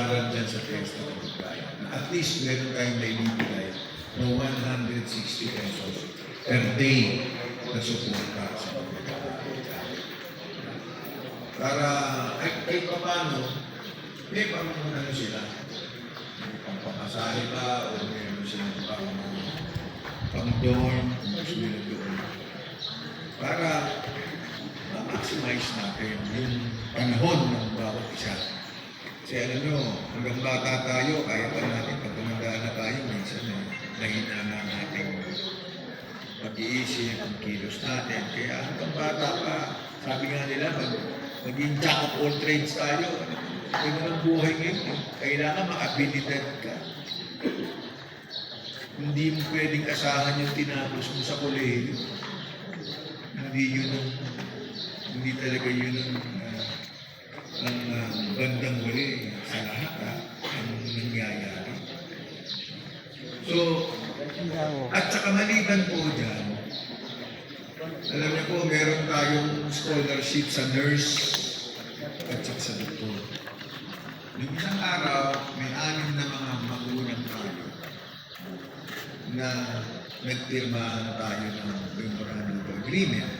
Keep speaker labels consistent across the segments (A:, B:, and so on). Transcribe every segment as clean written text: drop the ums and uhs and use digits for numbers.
A: para dyan sa Fiesta Kapitbayan. At least meron tayong naibibigay ng 160 pesos per day na suporta sa pagkakataon. Para kahit pa paano, may pamumunan sila. May pampasahe ba o meron silang pang-dorm kung gusto nila doon. Para ma-maximize natin yung panahon ng bawat isa. Kasi alam nyo, hanggang bata tayo, kaya pa natin pag tumandaan na tayo, minsan nahina na natin pag-iisip, ang kilos natin. Kaya hanggang bata pa, sabi nga nila, maging jack of all trades tayo. Ito ng buhay ngayon. Kailangan makabilidad ka. Hindi mo pwedeng asahan yung tinapos mo sa kolehiyo. Hindi talaga yun ang bandang huli sa lahat ang nangyayari. So, at saka maliban po dyan, alam niyo po, meron tayong scholarship sa nurse at saka sa doktor. Yung isang araw, may 6 na mga magulang tayo na nagpirmahan tayo ng memorandum of agreement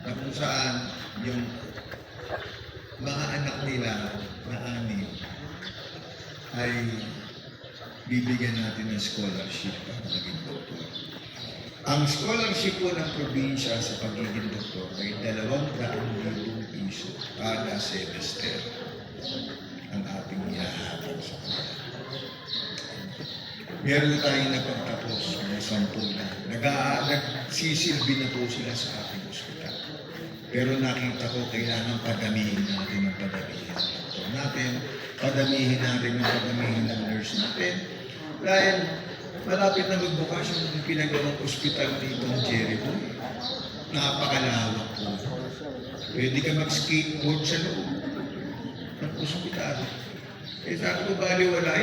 A: na kung saan yung mga anak nila na 6 ay bibigyan natin ng scholarship para maging doktor. Ang scholarship po ng probinsya sa pagiging doktor ay 200,000 piso kada semester ang ating iahatid sa kanila. Meron tayong napagtapos na 10 na. Nagsisilbi na po sila sa ating ospital. Pero nakita ko kailangan padamihin natin ang padamihin ng doktor natin, padamihin natin ang padamihin ng nurse natin. Dahil malapit na magbukas yung pinagawang ospital dito ng Jericho. Napakalawak po. Pwede ka mag-skateboard sa loob ng ospital. Eh sabi ko, baliwala